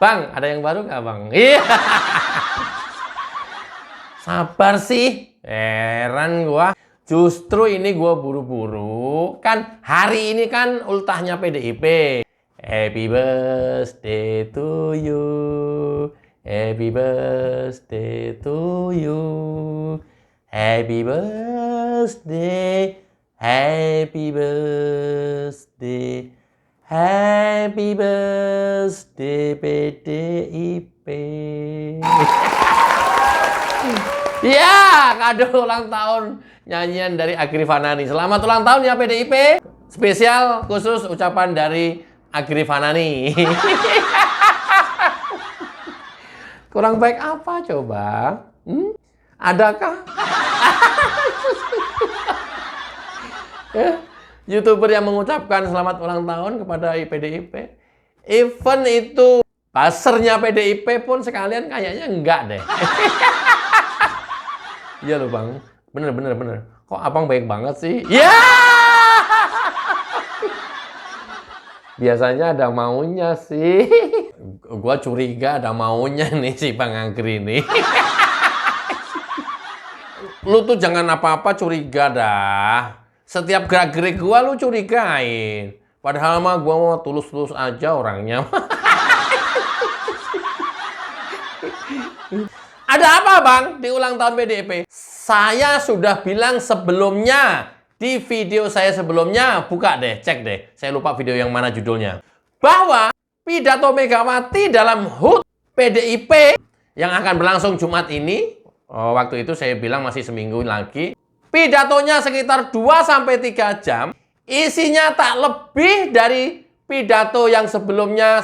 Bang, ada yang baru nggak bang? Iya. Sabar sih. Heran gua. Justru ini gua buru-buru. Kan hari ini kan ultahnya PDIP. Happy birthday to you. Happy birthday to you. Happy birthday. Happy birthday. Happy birthday PDIP. Ya, kado ulang tahun nyanyian dari Agri Fanani. Selamat ulang tahun ya PDIP. Spesial khusus ucapan dari Agri Fanani. Kurang baik apa coba? Adakah? YouTuber yang mengucapkan selamat ulang tahun kepada PDIP. Even itu basernya PDIP pun sekalian kayaknya enggak deh. Iya loh bang, bener. Kok abang baik banget sih? Ya! Biasanya ada maunya sih. Gua curiga ada maunya nih si Bang Agri nih. Lu tuh jangan apa-apa curiga dah. Setiap gerak-gerik gua lu curigain. Padahal mah gua mau tulus-tulus aja orangnya. Ada apa bang di ulang tahun PDIP? Saya sudah bilang sebelumnya. Di video saya sebelumnya, buka deh, cek deh. Saya lupa video yang mana judulnya. Bahwa pidato Megawati dalam HUT PDIP yang akan berlangsung Jumat ini. Waktu itu saya bilang masih seminggu lagi. Pidatonya sekitar 2-3 jam. Isinya tak lebih dari pidato yang sebelumnya.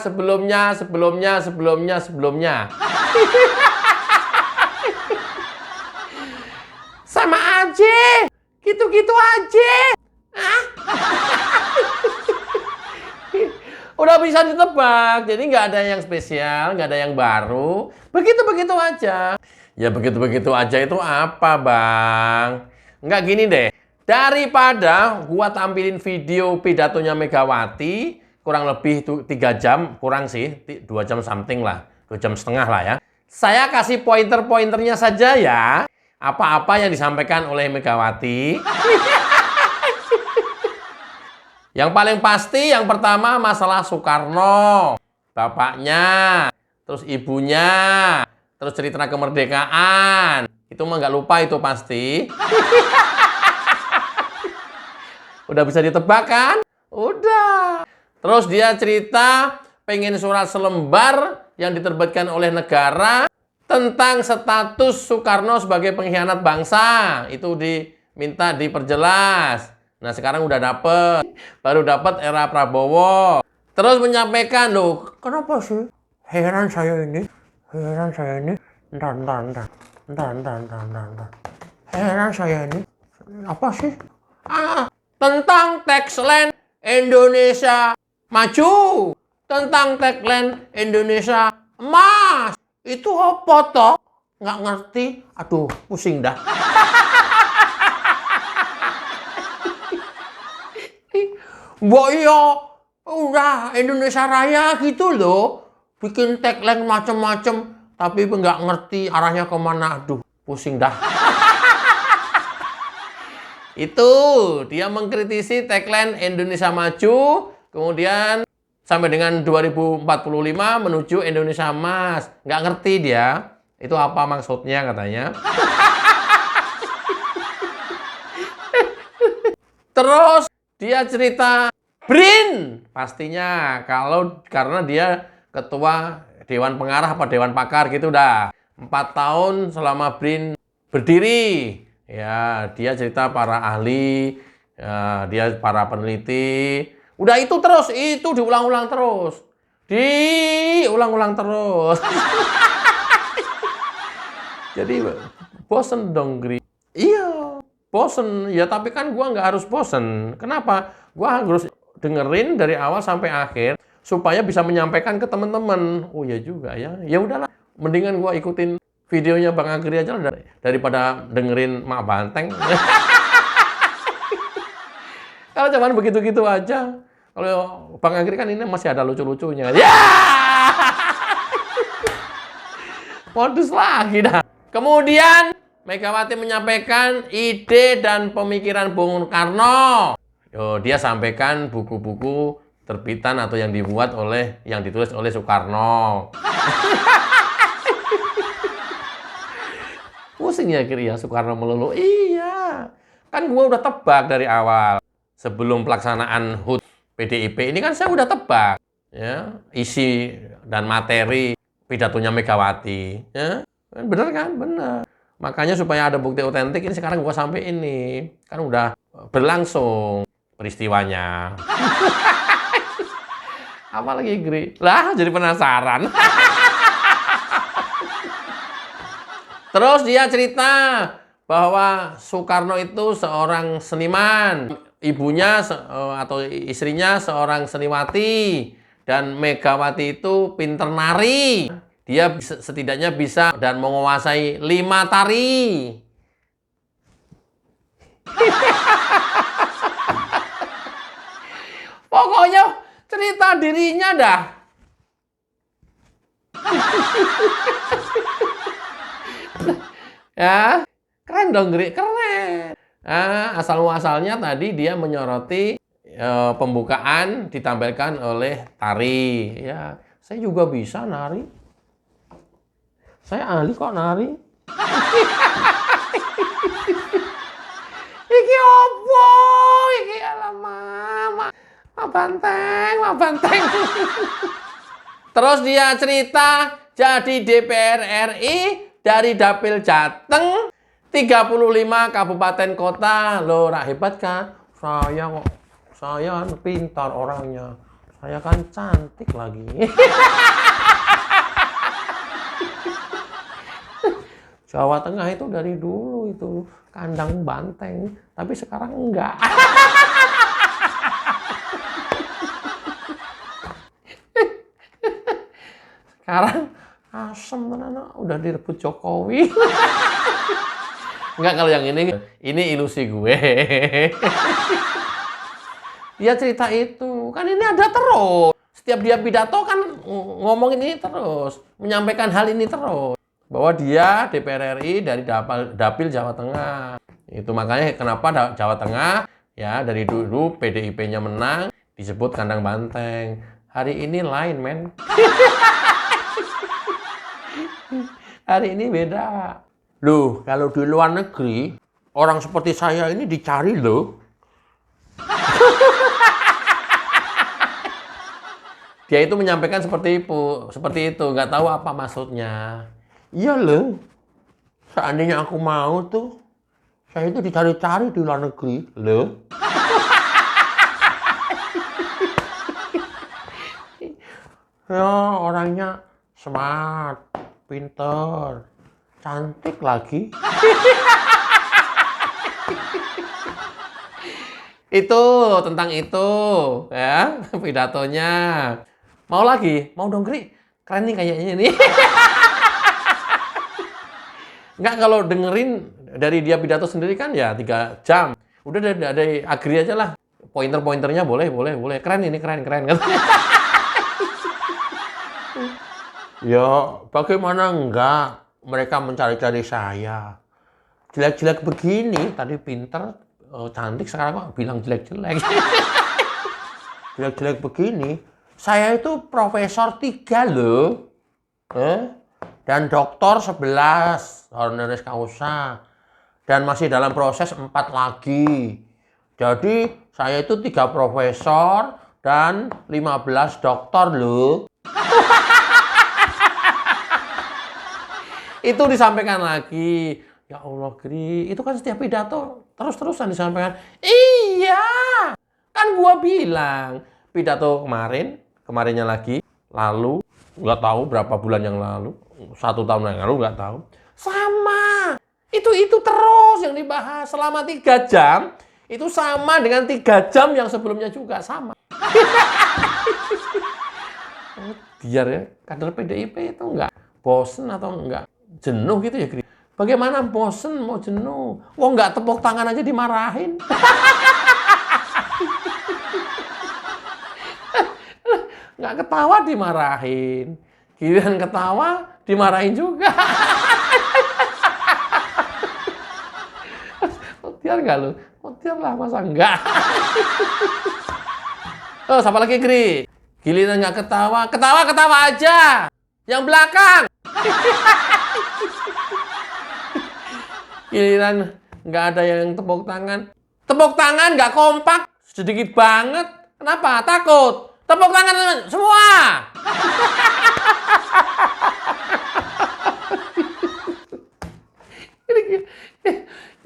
Sama aja. Gitu-gitu aja. Udah bisa ditebak. Jadi nggak ada yang spesial, nggak ada yang baru. Begitu-begitu aja. Ya begitu-begitu aja itu apa, Bang? Nggak gini deh. Daripada gua tampilin video pidatonya Megawati, kurang lebih 3 jam, kurang sih, 2 jam something lah, 2 jam setengah lah ya. Saya kasih pointer-pointernya saja ya. Apa-apa yang disampaikan oleh Megawati. Yang paling pasti yang pertama masalah Soekarno, bapaknya, terus ibunya, terus cerita kemerdekaan. Itu mah nggak lupa itu pasti. Udah bisa ditebak kan? Udah. Terus dia cerita pengen surat selembar yang diterbitkan oleh negara tentang status Soekarno sebagai pengkhianat bangsa. Itu diminta diperjelas. Nah sekarang udah dapet. Baru dapat era Prabowo. Terus menyampaikan, loh kenapa sih? Heran saya ini. Entar. Heran saya ini. Apa sih? Tentang tagline Indonesia maju. Tentang tagline Indonesia emas. Itu apa toh? Nggak ngerti. Aduh, pusing dah. Mbok yo, udah Indonesia Raya gitu loh. Bikin tagline macem-macem, tapi nggak ngerti arahnya kemana. Aduh, pusing dah. Itu, dia mengkritisi tagline Indonesia Maju, kemudian sampai dengan 2045 menuju Indonesia Emas. Nggak ngerti dia. Itu apa maksudnya katanya. Terus dia cerita BRIN. Pastinya karena dia ketua Dewan Pengarah apa Dewan Pakar gitu dah. 4 tahun selama BRIN berdiri. Ya, dia cerita para ahli, ya, dia para peneliti. Udah itu terus, itu diulang-ulang terus. Diulang-ulang terus. Jadi bosen dong, Gri. Iya, bosen. Ya tapi kan gua nggak harus bosen. Kenapa? Gua harus dengerin dari awal sampai akhir supaya bisa menyampaikan ke teman-teman. Oh ya juga ya. Ya udahlah, mendingan gua ikutin videonya Bang Agri aja lah daripada dengerin Mak Banteng. Kalau cuman begitu-gitu aja. Kalau Bang Agri kan ini masih ada lucu-lucunya. Ya! Modus lagi dah. Kemudian Megawati menyampaikan ide dan pemikiran Bung Karno. Dia sampaikan buku-buku terbitan atau yang dibuat oleh, yang ditulis oleh Soekarno. Pusing ya kira ya Soekarno melulu. Iya, kan gua udah tebak dari awal. Sebelum pelaksanaan HUT PDIP ini kan saya udah tebak ya isi dan materi pidatonya Megawati. Ya, bener kan? Bener. Makanya supaya ada bukti otentik ini sekarang gua sampai ini kan udah berlangsung peristiwanya. Apalagi Gri? Lah jadi penasaran. Terus dia cerita bahwa Soekarno itu seorang seniman, ibunya atau istrinya seorang seniwati, dan Megawati itu pinter nari. Dia setidaknya bisa dan menguasai 5 tari. Pokoknya cerita dirinya dah. Ya, keren dong, Gri, keren. Nah, asal-muasalnya tadi dia menyoroti pembukaan ditampilkan oleh tari. Ya, saya juga bisa nari. Saya ahli kok nari. Iki opo? Iki alamak. Mabanteng. Terus dia cerita jadi DPR RI dari Dapil Jateng 35 kabupaten kota. Loh, rak hebat kan? Saya pintar orangnya. Saya kan cantik lagi. Jawa Tengah itu dari dulu itu kandang banteng, tapi sekarang enggak. Sekarang asem tenan, udah direbut Jokowi. Enggak, kalau yang ini ilusi gue. Dia cerita itu, kan ini ada terus. Setiap dia pidato kan ngomongin ini terus, menyampaikan hal ini terus. Bahwa dia DPR RI dari Dapil Jawa Tengah. Itu makanya kenapa Jawa Tengah ya dari dulu PDIP-nya menang disebut kandang banteng. Hari ini lain, men. Hari ini beda. Loh, kalau di luar negeri orang seperti saya ini dicari loh. Dia itu menyampaikan seperti itu, nggak tahu apa maksudnya. Iya loh, seandainya aku mau tuh, saya itu dicari-cari di luar negeri, loh. Ya, orangnya smart, pinter, cantik lagi. Itu, tentang itu, ya, pidatonya. Mau lagi? Mau dong, Gri? Keren nih kayaknya nih. Enggak, kalau dengerin dari dia pidato sendiri kan ya 3 jam. Udah ada agree aja lah. Pointer-pointernya boleh. Keren ini, keren. Ya, bagaimana enggak mereka mencari-cari saya. Jelek-jelek begini, tadi pinter, cantik, sekarang kok bilang jelek-jelek. Jelek-jelek begini, saya itu profesor 3 loh. Dan doktor 11 honoris causa, dan masih dalam proses 4 lagi. Jadi saya itu 3 profesor dan 15 doktor loh. Itu disampaikan lagi. Ya Allah, Gri, itu kan setiap pidato terus-terusan disampaikan. Iya, kan gua bilang pidato kemarinnya lagi, lalu nggak tahu berapa bulan yang lalu. 1 tahun yang lalu nggak tahu. Sama. Itu terus yang dibahas selama 3 jam. Itu sama dengan 3 jam yang sebelumnya juga sama. Biar ya kader PDIP itu nggak bosen atau nggak jenuh gitu ya, Gri. Bagaimana bosen mau jenuh? Wah, nggak tepuk tangan aja dimarahin. Nggak ketawa dimarahin. Giliran ketawa, dimarahin juga. Mutiar nggak lu? Mutiar lah, masa enggak? Oh, siapa lagi, Gri? Giliran nggak ketawa, ketawa aja. Yang belakang. Giliran nggak ada yang tepuk tangan. Tepuk tangan nggak kompak, sedikit banget. Kenapa? Takut. Tepuk tangan semua.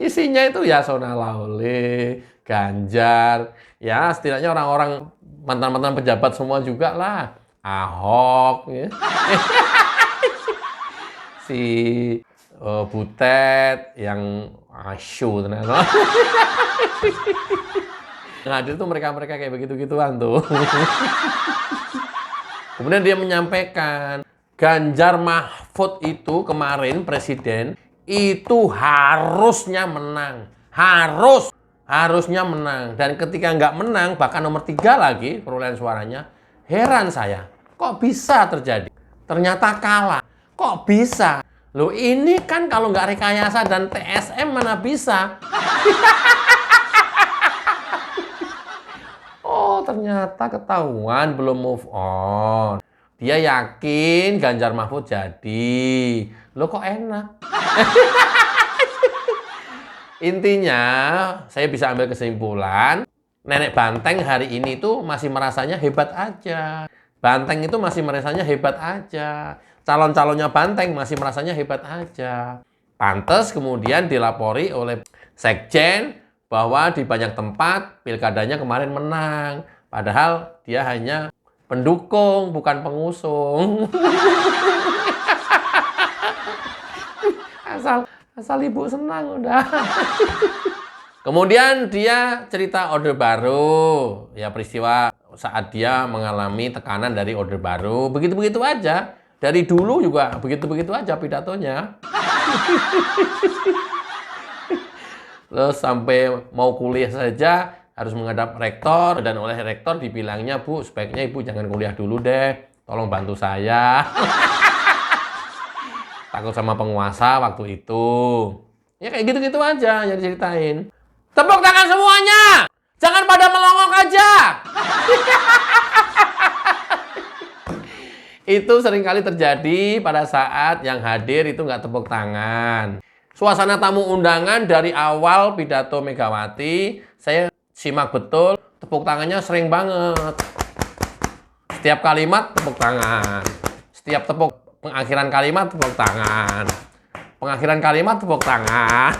Isinya itu Yasona Lawli, Ganjar, ya setidaknya orang-orang mantan-mantan pejabat semua juga lah. Ahok, ya. Si Butet yang asyik ternyata. Yang hadir tuh mereka-mereka kayak begitu-gituan tuh. Kemudian dia menyampaikan, Ganjar Mahfud itu kemarin presiden itu harusnya menang. Harusnya menang. Dan ketika nggak menang, bahkan nomor 3 lagi perolehan suaranya, heran saya. Kok bisa terjadi? Ternyata kalah. Kok bisa? Loh ini kan kalau nggak rekayasa dan TSM mana bisa? Oh ternyata ketahuan belum move on. Dia yakin Ganjar Mahfud jadi. Loh kok enak? Intinya saya bisa ambil kesimpulan, Nenek Banteng hari ini tuh masih merasanya hebat aja. Banteng itu masih merasanya hebat aja. Calon-calonnya Banteng masih merasanya hebat aja. Pantes kemudian dilapori oleh Sekjen bahwa di banyak tempat pilkadanya kemarin menang. Padahal dia hanya pendukung, bukan pengusung. Asal ibu senang udah. Kemudian dia cerita Orde Baru. Ya peristiwa saat dia mengalami tekanan dari Orde Baru. Begitu-begitu aja. Dari dulu juga begitu-begitu aja pidatonya. Terus sampai mau kuliah saja harus menghadap rektor. Dan oleh rektor dibilangnya, Bu, sebaiknya ibu jangan kuliah dulu deh. Tolong bantu saya. Takut sama penguasa waktu itu. Ya kayak gitu-gitu aja yang diceritain. Tepuk tangan semuanya! Jangan pada melongok aja! Itu seringkali terjadi pada saat yang hadir itu nggak tepuk tangan. Suasana tamu undangan dari awal pidato Megawati, saya simak betul, tepuk tangannya sering banget. Setiap kalimat tepuk tangan. Setiap pengakhiran kalimat tepuk tangan. Pengakhiran kalimat tepuk tangan.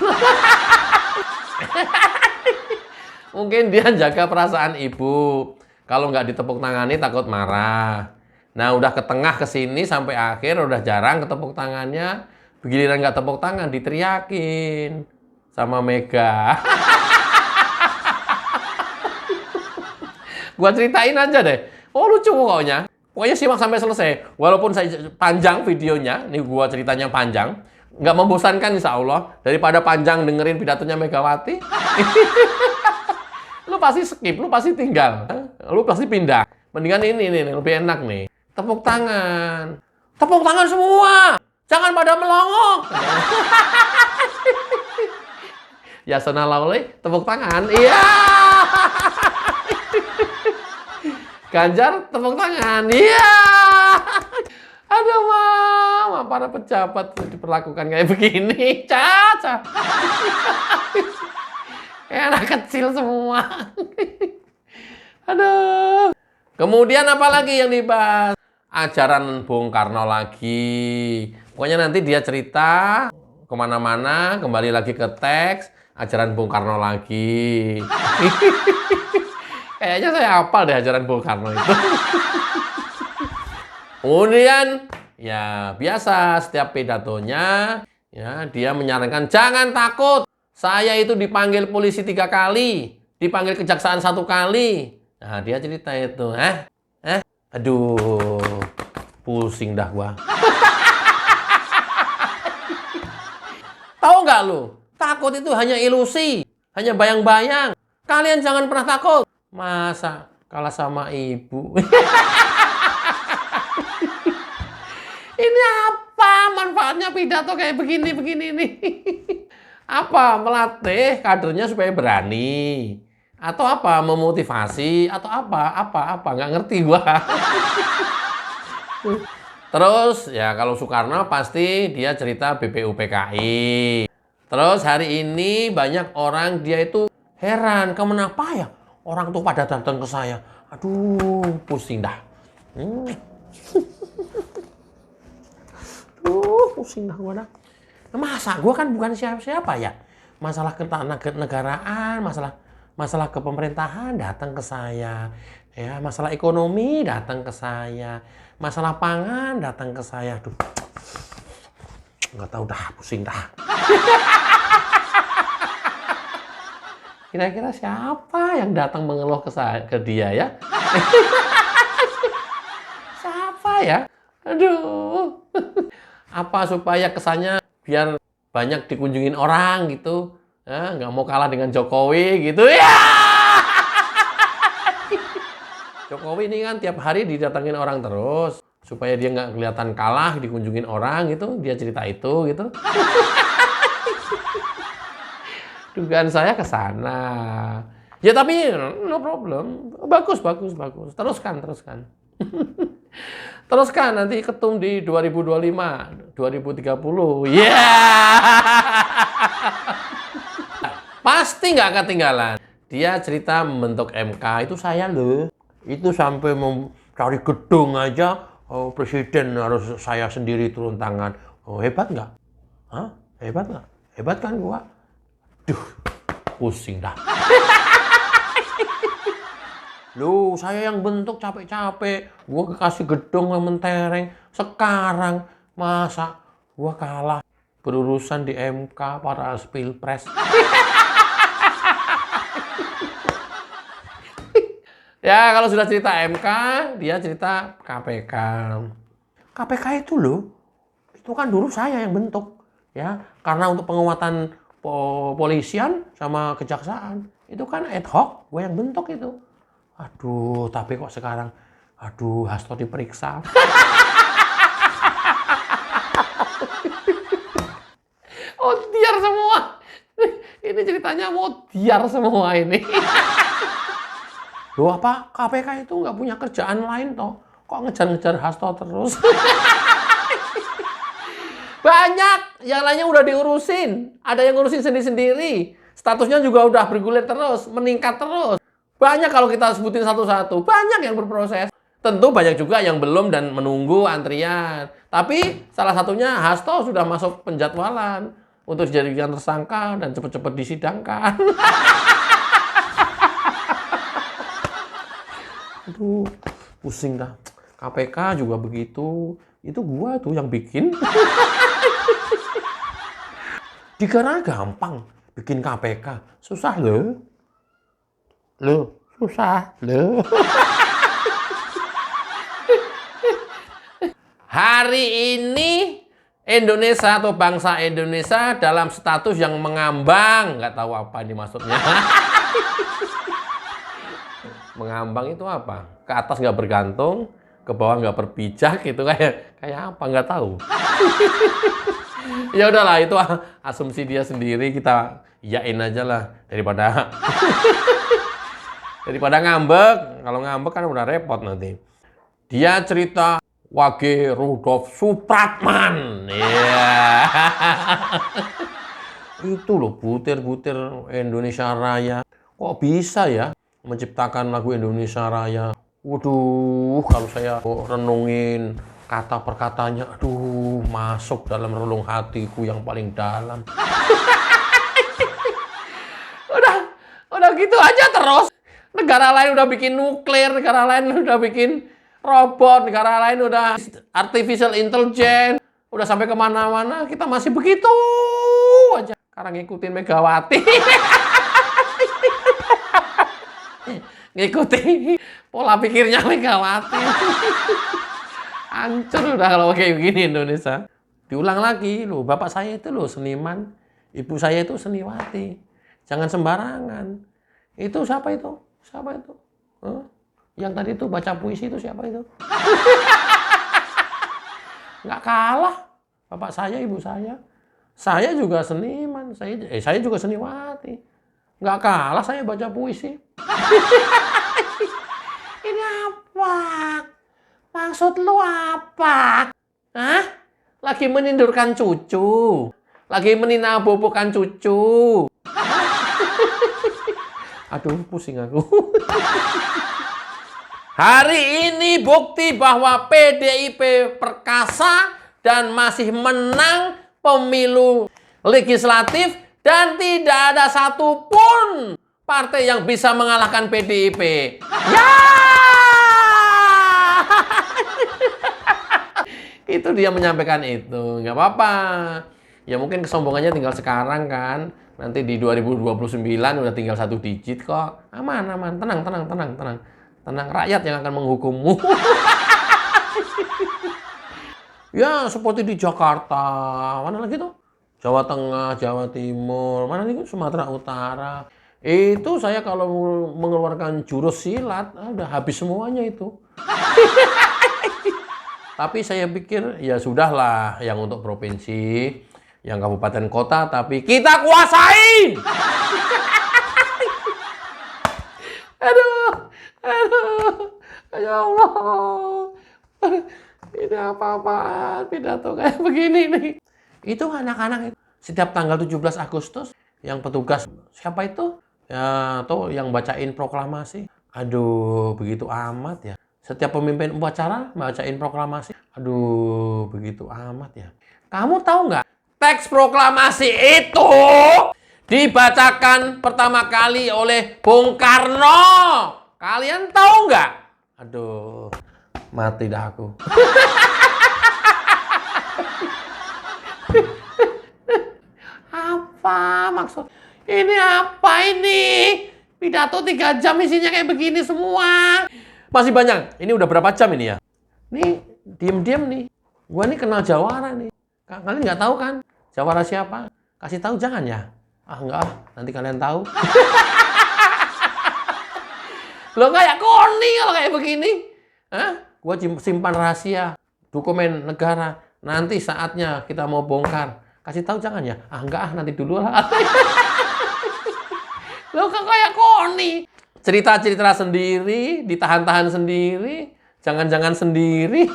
Mungkin dia jaga perasaan ibu. Kalau nggak ditepuk tangani takut marah. Nah udah ke tengah ke sini sampai akhir udah jarang ketepuk tangannya. Giliran nggak tepuk tangan diteriakin sama Mega. Gua ceritain aja deh. Oh lucu pokoknya. Pokoknya simak sampai selesai. Walaupun saya panjang videonya, ini gua ceritanya panjang, nggak membosankan insya Allah. Daripada panjang dengerin pidatonya Megawati, lu pasti skip, lu pasti tinggal, lu pasti pindah. Mendingan ini nih, lebih enak nih. Tepuk tangan semua, jangan pada melongok. Yasona Lawli, tepuk tangan, iya. Ganjar tepuk tangan, iya. Aduh mama, para pejabat diperlakukan kayak begini, caca. Kayak anak kecil semua. Aduh. Kemudian apa lagi yang dibahas? Ajaran Bung Karno lagi. Pokoknya nanti dia cerita kemana-mana, kembali lagi ke teks, ajaran Bung Karno lagi. Kayaknya saya hafal deh ajaran Bung Karno itu. Kemudian, ya biasa setiap pidatonya, ya dia menyarankan jangan takut. Saya itu dipanggil polisi 3 kali, dipanggil kejaksaan 1 kali. Nah dia cerita itu, aduh, pusing dah gua. Tahu nggak lu? Takut itu hanya ilusi, hanya bayang-bayang. Kalian jangan pernah takut. Masa kalah sama ibu? apa manfaatnya pidato kayak begini nih? Apa melatih kadernya supaya berani? Atau apa memotivasi? Atau apa? Nggak ngerti gua. Terus ya kalau Soekarno pasti dia cerita BPUPKI. Terus hari ini banyak orang dia itu heran, kenapa ya orang tuh pada datang ke saya. Aduh, pusing dah. Pusing dah gua dah. Masa gua kan bukan siapa-siapa ya. Masalah kenegaraan, masalah kepemerintahan datang ke saya. Ya, masalah ekonomi datang ke saya. Masalah pangan datang ke saya. Aduh. Nggak tahu dah, pusing dah. Kira-kira siapa yang datang mengeluh ke dia ya? Siapa ya? Aduh. Apa supaya kesannya biar banyak dikunjungin orang gitu? Nggak mau kalah dengan Jokowi gitu ya? Jokowi ini kan tiap hari didatangin orang terus. Supaya dia nggak kelihatan kalah dikunjungin orang gitu. Dia cerita itu gitu. Dugaan saya ke sana. Ya tapi no problem. Bagus. Teruskan. Teruskan nanti ketum di 2025, 2030. Pasti nggak ketinggalan. Dia cerita membentuk MK itu saya loh. Itu sampai mencari gedung aja. Presiden harus saya sendiri turun tangan. Hebat nggak? Hah? Hebat nggak? Hebat kan gua? Duh, pusing dah. Loh, saya yang bentuk capek-capek. Gua kasih gedung yang mentereng. Sekarang, masa gua kalah berurusan di MK para pilpres. Ya, kalau sudah cerita MK, dia cerita KPK. KPK itu loh, itu kan dulu saya yang bentuk. Ya, karena untuk penguatan polisian sama kejaksaan itu kan ad hoc, gue yang bentuk itu. Aduh, tapi kok sekarang Hasto diperiksa. Oh, diar semua. Ini ceritanya mau diar semua ini. Loh, apa KPK itu nggak punya kerjaan lain toh? Kok ngejar-ngejar Hasto terus? Banyak, yang lainnya udah diurusin. Ada yang ngurusin sendiri-sendiri. Statusnya juga udah bergulir terus, meningkat terus. Banyak kalau kita sebutin satu-satu. Banyak yang berproses. Tentu banyak juga yang belum dan menunggu antrian. Tapi salah satunya Hasto sudah masuk penjadwalan untuk dijadikan tersangka dan cepat-cepat disidangkan. Aduh, pusing dah. KPK juga begitu. Itu gua tuh yang bikin. Dikira gampang bikin KPK. Susah loh. Susah loh. Hari ini Indonesia atau bangsa Indonesia dalam status yang mengambang. Nggak tahu apa ini maksudnya. Mengambang itu apa? Ke atas nggak bergantung, ke bawah nggak berpijak gitu kayak apa nggak tahu. Ya udahlah, itu asumsi dia sendiri, kita iyain aja lah daripada ngambek. Kalau ngambek kan udah repot nanti. Dia cerita Wage Rudolf Supratman. Yeah. Itu loh butir-butir Indonesia Raya. Kok bisa ya menciptakan lagu Indonesia Raya? Waduh, kalau saya renungin kata per katanya, aduh, masuk dalam relung hatiku yang paling dalam. udah gitu aja terus. Negara lain udah bikin nuklir, negara lain udah bikin robot, negara lain udah artificial intelligence, udah sampai kemana-mana, kita masih begitu aja. Sekarang ngikutin Megawati. Ngikutin pola pikirnya Megawati. Hancur udah kalau kayak begini Indonesia. Diulang lagi loh, bapak saya itu loh seniman, ibu saya itu seniwati. Jangan sembarangan. Itu siapa itu? Siapa itu? Yang tadi tuh baca puisi itu siapa itu? nggak kalah. Bapak saya, ibu saya. Saya juga seniman, saya juga seniwati. Nggak kalah saya baca puisi. Ini apa? Maksud lu apa? Hah? Lagi menindurkan cucu? Lagi meninabobokan cucu? Aduh, pusing aku. Hari ini bukti bahwa PDIP perkasa dan masih menang pemilu legislatif dan tidak ada satupun partai yang bisa mengalahkan PDIP. Ya! Itu dia menyampaikan itu. Nggak apa-apa. Ya mungkin kesombongannya tinggal sekarang kan. Nanti di 2029 udah tinggal 1 digit kok. Aman, aman. Tenang. Tenang, rakyat yang akan menghukummu. Ya, seperti di Jakarta. Mana lagi tuh? Jawa Tengah, Jawa Timur, mana nih Sumatera Utara. Itu saya kalau mengeluarkan jurus silat, udah habis semuanya itu. Tapi saya pikir ya sudahlah yang untuk provinsi, yang kabupaten kota, tapi kita kuasain. Aduh, ya Allah. Ini apa-apaan pidato kayak begini nih. Itu anak-anak itu setiap tanggal 17 Agustus yang petugas siapa itu? Ya, tuh yang bacain proklamasi. Aduh, begitu amat ya. Setiap pemimpin upacara bacain proklamasi. Aduh, begitu amat ya. Kamu tahu nggak? Teks proklamasi itu dibacakan pertama kali oleh Bung Karno. Kalian tahu nggak? Aduh, mati dah aku. Apa maksud? Ini apa ini? Pidato 3 jam isinya kayak begini semua. Masih banyak. Ini udah berapa jam ini ya? Nih, diem-diem nih. Gua nih kenal Jawara nih. Kalian nggak tahu kan? Jawara siapa? Kasih tahu jangan ya? Ah enggak, nanti kalian tahu. Lo kayak Koni kalau kayak begini. Hah? Gua simpan rahasia. Dokumen negara. Nanti saatnya kita mau bongkar. Kasih tahu jangan ya? Ah enggak, nanti dulu lah. Lo kayak Koni. Cerita-cerita sendiri, ditahan-tahan sendiri, jangan-jangan sendiri.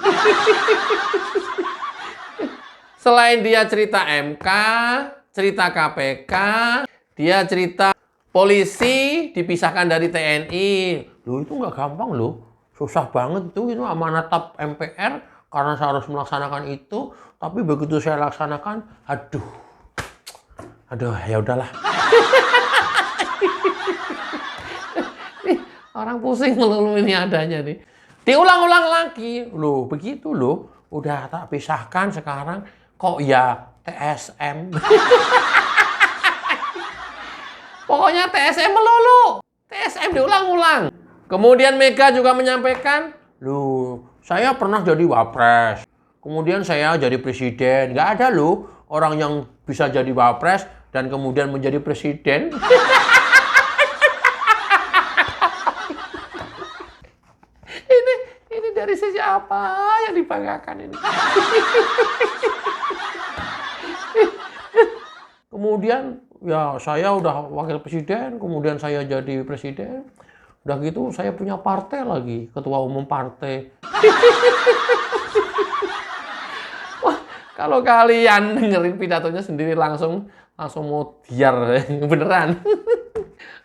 Selain dia cerita MK, cerita KPK, dia cerita polisi dipisahkan dari TNI. Loh itu nggak gampang loh. Susah banget itu amanat TAP MPR karena saya harus melaksanakan itu. Tapi begitu saya laksanakan, aduh ya udahlah. Orang pusing melulu ini adanya nih. Diulang-ulang lagi. Loh, begitu loh. Udah tak pisahkan sekarang. Kok ya TSM? Pokoknya TSM melulu. TSM diulang-ulang. Kemudian Mega juga menyampaikan, loh, saya pernah jadi wapres. Kemudian saya jadi presiden. Nggak ada loh orang yang bisa jadi wapres dan kemudian menjadi presiden. Ini dari sisi apa yang dibanggakan ini? Kemudian ya saya udah wakil presiden, kemudian saya jadi presiden. Udah gitu saya punya partai lagi, ketua umum partai. Wah, kalau kalian dengerin pidatonya sendiri langsung mau diar beneran.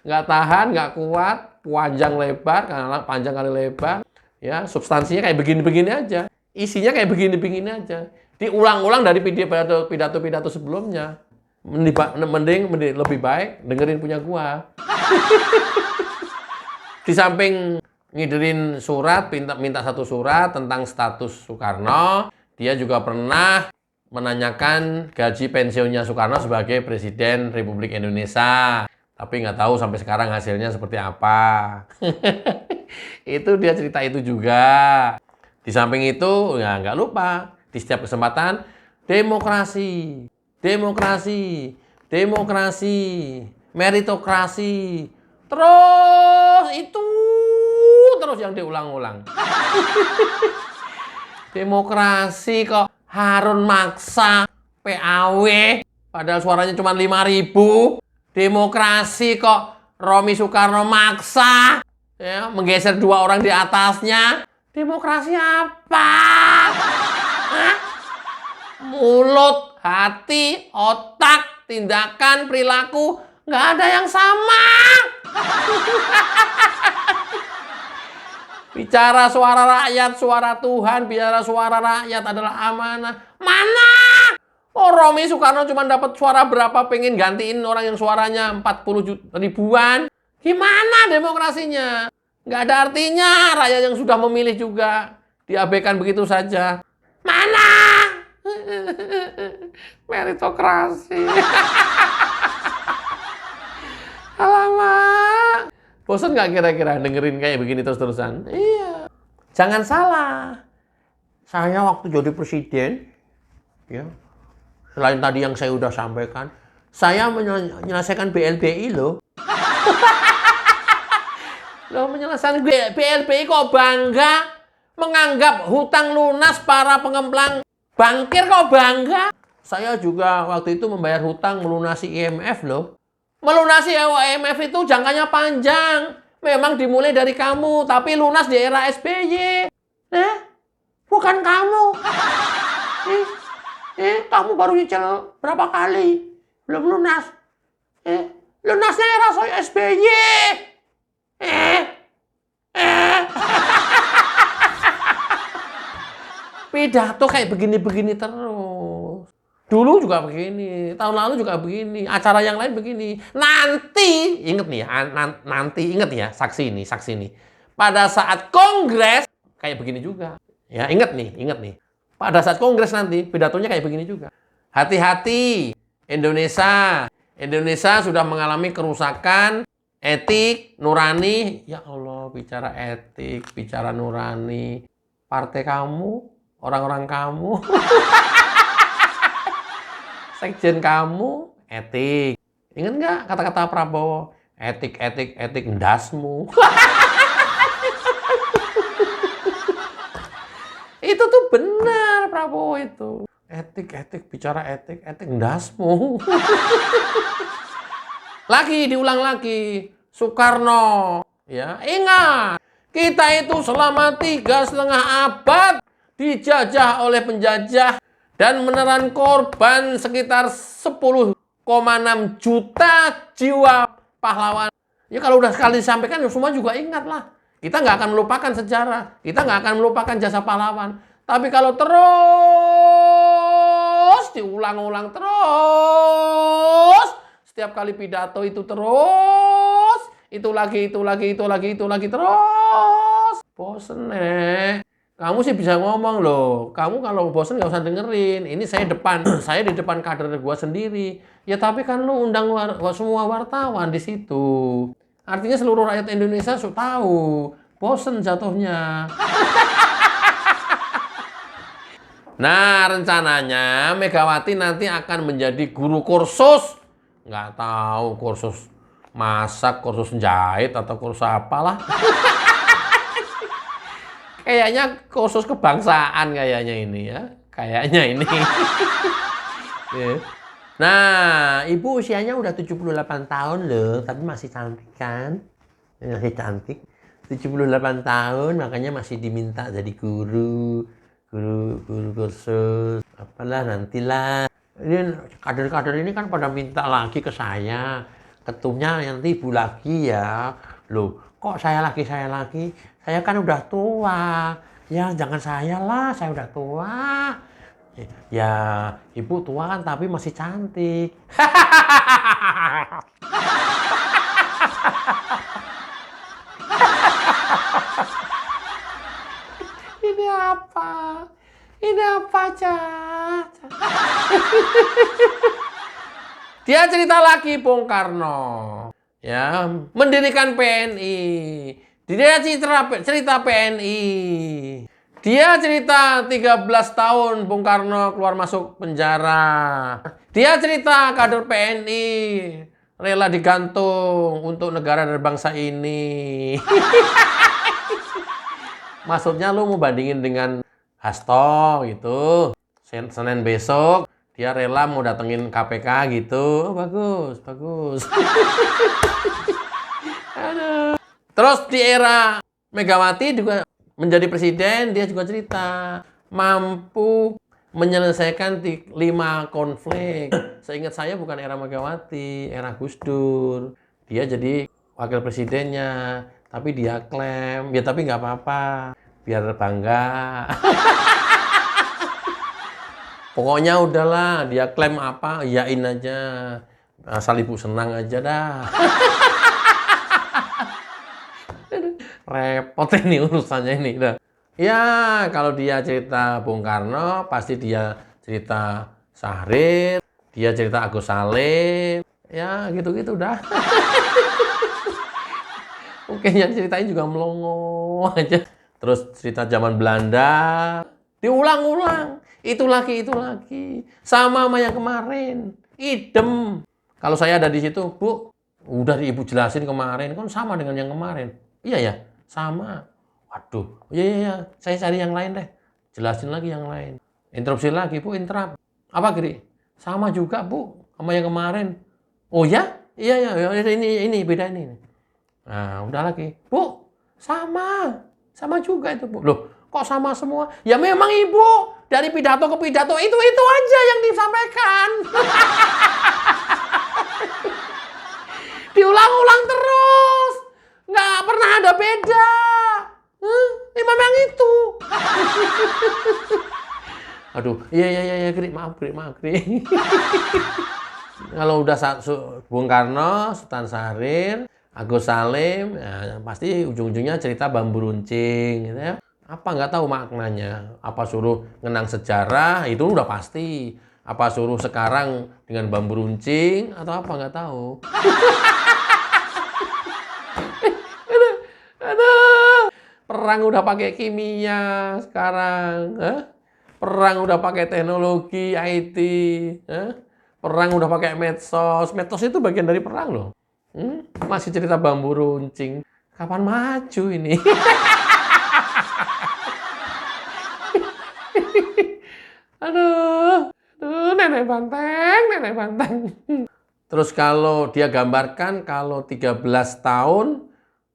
Nggak tahan, nggak kuat, panjang lebar, karena panjang kali lebar. Ya, substansinya kayak begini-begini aja. Isinya kayak begini-begini aja. Diulang-ulang dari pidato-pidato sebelumnya. Mending lebih baik dengerin punya gua. Di samping ngiderin surat, minta satu surat tentang status Soekarno, dia juga pernah menanyakan gaji pensiunnya Soekarno sebagai Presiden Republik Indonesia. Tapi nggak tahu sampai sekarang hasilnya seperti apa. Itu dia cerita itu juga. Di samping itu, ya nggak lupa, di setiap kesempatan, demokrasi, meritokrasi. Terus yang diulang-ulang. Demokrasi kok Harun maksa PAW, padahal suaranya cuma 5.000. Demokrasi kok Romi Soekarno maksa ya, menggeser 2 orang di atasnya. Demokrasi apa? Hah? Mulut, hati, otak, tindakan, perilaku, nggak ada yang sama. Bicara suara rakyat, suara Tuhan, bicara suara rakyat adalah amanah. Mana? Oh, Romi Soekarno cuma dapat suara berapa, pengen gantiin orang yang suaranya 40 ribuan. Gimana demokrasinya? Nggak ada artinya, rakyat yang sudah memilih juga diabaikan begitu saja. Mana? Meritokrasi. Alamak. Bosan nggak kira-kira dengerin kayak begini terus-terusan? Iya. Jangan salah. Saya waktu jadi presiden, ya, selain tadi yang saya udah sampaikan, saya menyelesaikan BLBI loh. Loh, menyelesaikan BLBI kok bangga? Menganggap hutang lunas para pengemplang bankir kok bangga? Saya juga waktu itu membayar hutang melunasi IMF loh. Melunasi IMF itu jangkanya panjang. Memang dimulai dari kamu, tapi lunas di era SBY. Bukan kamu. Kamu baru nyicil berapa kali? Belum lunas. Lunasnya era SBY. Pidato kayak begini-begini terus. Dulu juga begini, tahun lalu juga begini, acara yang lain begini. Nanti, inget nih ya, nanti inget ya, saksi ini. Pada saat kongres, kayak begini juga. Ya, inget nih. Pada saat kongres nanti, pidatonya kayak begini juga. Hati-hati, Indonesia. Indonesia sudah mengalami kerusakan etik, nurani. Ya Allah, bicara etik, bicara nurani. Partai kamu, orang-orang kamu. Sekjen kamu, etik. Ingat nggak kata-kata Prabowo? Etik, ndasmu. Itu tuh benar Prabowo itu. Etik, bicara etik, ndasmu. Diulang lagi. Soekarno. Ya, ingat. Kita itu selama 3,5 abad dijajah oleh penjajah. Dan menelan korban sekitar 10,6 juta jiwa pahlawan. Ya kalau udah sekali disampaikan, ya semua juga ingatlah. Kita nggak akan melupakan sejarah. Kita nggak akan melupakan jasa pahlawan. Tapi kalau terus diulang-ulang terus, setiap kali pidato itu terus, itu lagi terus. Bosen Kamu sih bisa ngomong loh. Kamu kalau bosen nggak usah dengerin. Ini saya di depan kader gue sendiri. Ya tapi kan lu undang semua wartawan di situ. Artinya seluruh rakyat Indonesia tahu. Bosen jatuhnya. Nah, rencananya Megawati nanti akan menjadi guru kursus. Nggak tahu kursus masak, kursus jahit, atau kursus apalah. Kayaknya kursus kebangsaan kayaknya ini ya. Kayaknya ini. Nah, ibu usianya udah 78 tahun loh, tapi masih cantik kan? Masih cantik. 78 tahun, makanya masih diminta jadi guru kursus. Apalah nantilah. Ini kader-kader ini kan pada minta lagi ke saya. Ketumnya nanti ibu lagi ya. Loh, kok saya lagi? Saya kan udah tua. Ya, jangan saya lah, saya udah tua. Ya, ibu tua kan tapi masih cantik. Ini apa? Cah? Dia cerita lagi Bung Karno. Ya, mendirikan PNI. Dia cerita PNI. Dia cerita 13 tahun Bung Karno keluar masuk penjara. Dia cerita kader PNI rela digantung untuk negara dan bangsa ini. Maksudnya lu mau bandingin dengan Hasto gitu. Senin besok dia rela mau datengin KPK gitu. Oh, bagus, bagus. Aduh. Terus di era Megawati juga menjadi presiden, dia juga cerita mampu menyelesaikan 5 konflik. Seingat saya bukan era Megawati, era Gus Dur. Dia jadi wakil presidennya, tapi dia klaim, ya tapi nggak apa-apa, biar bangga. Pokoknya udahlah, dia klaim apa, iyain aja. Asal ibu senang aja dah. Repot ini urusannya ini. Dah. Ya, kalau dia cerita Bung Karno, pasti dia cerita Syahrir, dia cerita Agus Salim, ya gitu-gitu dah. Mungkin yang ceritain juga melongo aja. Terus cerita zaman Belanda, diulang-ulang. Itu lagi, itu lagi. Sama yang kemarin. Idem. Kalau saya ada di situ, Bu, udah Ibu jelasin kemarin, kan sama dengan yang kemarin. Iya ya, sama. Waduh, iya, saya cari yang lain deh. Jelasin lagi yang lain. Interupsi lagi, Bu, interrupt. Apa, Giri? Sama juga, Bu, sama yang kemarin. Oh ya? Iya, ini beda ini. Nah, udah lagi. Bu, sama juga itu, Bu. Loh, kok sama semua? Ya memang Ibu, dari pidato ke pidato itu aja yang disampaikan. Diulang-ulang terus. Nggak pernah ada beda. Memang itu. Aduh, iya, Gri, maaf, Gri. Kalau udah Bung Karno, Sultan Syahrir, Agus Salim, ya, pasti ujung-ujungnya cerita bambu runcing, gitu ya. Apa nggak tahu maknanya? Apa suruh ngenang sejarah? Itu udah pasti. Apa suruh sekarang dengan bambu runcing atau apa nggak tahu. Aduh, perang udah pakai kimia sekarang, perang udah pakai teknologi IT, perang udah pakai medsos. Medsos itu bagian dari perang loh. Masih cerita bambu runcing. Kapan maju ini? Aduh, nenek banteng. Terus kalau dia gambarkan kalau 13 tahun,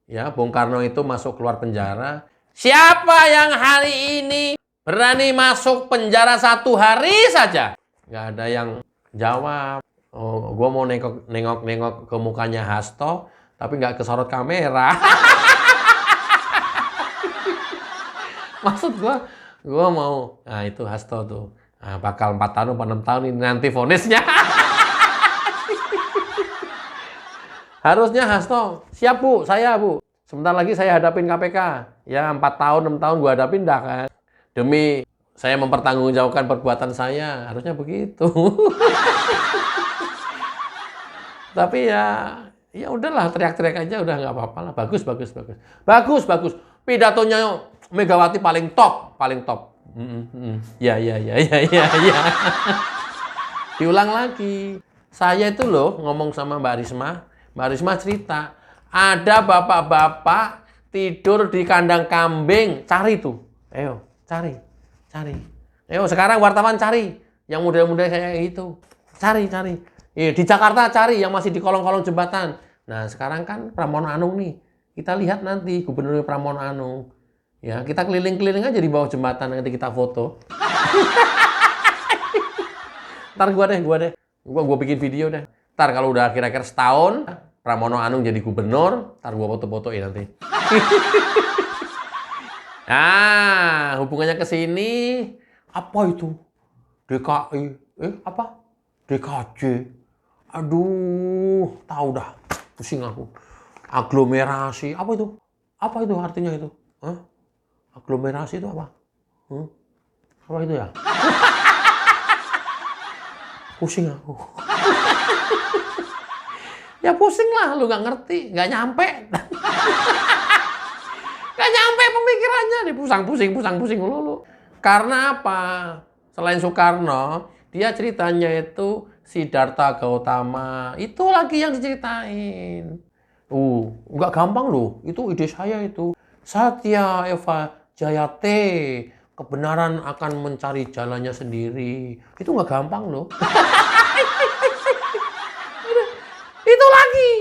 ya Bung Karno itu masuk keluar penjara. Siapa yang hari ini berani masuk penjara 1 hari saja? Nggak ada yang jawab. Oh, gue mau nengok ke mukanya Hasto, tapi nggak kesorot kamera. Maksud gue mau, nah itu Hasto tuh. Nah, bakal 4 tahun atau 6 tahun ini nanti vonisnya. Harusnya Hasto, siap Bu, saya Bu. Sebentar lagi saya hadapin KPK. Ya 4 tahun, 6 tahun gue hadapin dah kan. Demi saya mempertanggungjawabkan perbuatan saya. Harusnya begitu. Tapi ya udahlah, teriak-teriak aja udah nggak apa-apa lah. Bagus. Pidatonya Megawati paling top. Ya. Diulang lagi. Saya itu loh ngomong sama Mbak Risma cerita, ada bapak-bapak tidur di kandang kambing. Cari tuh. Ayo, cari. Ayo sekarang wartawan cari. Yang muda-muda kayak gitu. Cari. Di Jakarta cari yang masih di kolong-kolong jembatan. Nah, sekarang kan Pramono Anung nih. Kita lihat nanti Gubernur Pramono Anung. Ya, kita keliling-keliling aja di bawah jembatan nanti kita foto. Ntar gua deh. Gua bikin video deh. Ntar kalau udah kira-kira setahun, Pramono Anung jadi gubernur, ntar gua foto-fotoin nanti. Nah, hubungannya ke sini, apa itu? DKI, apa? DKJ. Aduh, tahu dah. Pusing aku. Aglomerasi, apa itu? Apa itu artinya itu? Hah? Aglomerasi itu apa? Apa itu ya? Pusing aku. Ya pusing lah, lu nggak ngerti, nggak nyampe. Nggak nyampe pemikirannya, pusing lu. Karena apa? Selain Soekarno, dia ceritanya itu Siddhartha Gautama. Itu lagi yang diceritain. Nggak gampang loh. Itu ide saya itu. Satya Eva Jayate. kebenaran akan mencari jalannya sendiri. Itu nggak gampang loh. Itu lagi.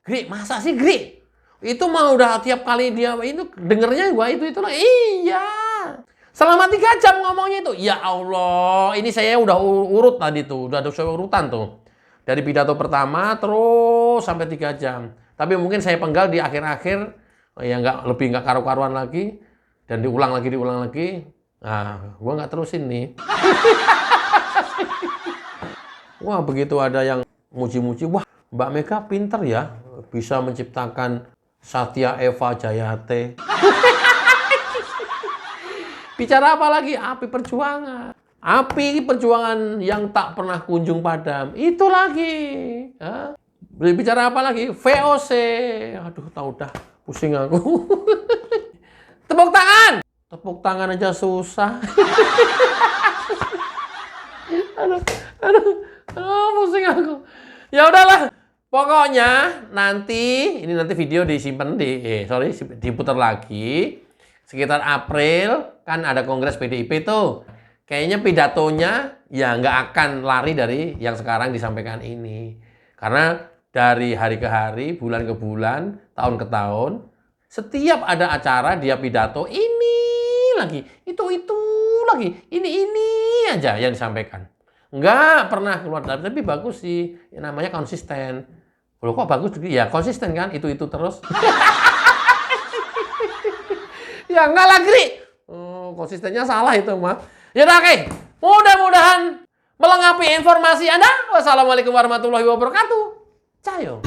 Gri, masa sih Gri? Itu mah udah tiap kali dia itu dengernya gua itu lah. Iya. Selama 3 jam ngomongnya itu. Ya Allah, ini saya udah urut tadi tuh, udah ada urutan tuh. Dari pidato pertama terus sampai 3 jam. Tapi mungkin saya penggal di akhir-akhir ya nggak karu-karuan lagi dan diulang lagi. Nah, gua nggak terusin nih. Wah, begitu ada yang muji-muji, wah Mbak Mega pinter ya, bisa menciptakan Satya Eva Jayate. Bicara apa lagi? Api perjuangan. Api perjuangan yang tak pernah kunjung padam. Itu lagi. Bicara apa lagi? VOC. Aduh, tahu dah. Pusing aku. Tepuk tangan. Tepuk tangan aja susah. aduh, pusing aku. Ya udahlah. Pokoknya nanti video disimpan diputar lagi sekitar April kan ada Kongres PDIP tuh. Kayaknya pidatonya ya nggak akan lari dari yang sekarang disampaikan ini. Karena dari hari ke hari, bulan ke bulan, tahun ke tahun, setiap ada acara dia pidato ini lagi, itu lagi, ini aja yang disampaikan. Nggak pernah keluar tapi bagus sih, ya, namanya konsisten. Loh kok bagus? Ya konsisten kan, itu terus. Ya enggak lah, Gri. Konsistennya salah itu mah. Yaudah oke, mudah-mudahan melengkapi informasi Anda. Wassalamualaikum warahmatullahi wabarakatuh. Cayo.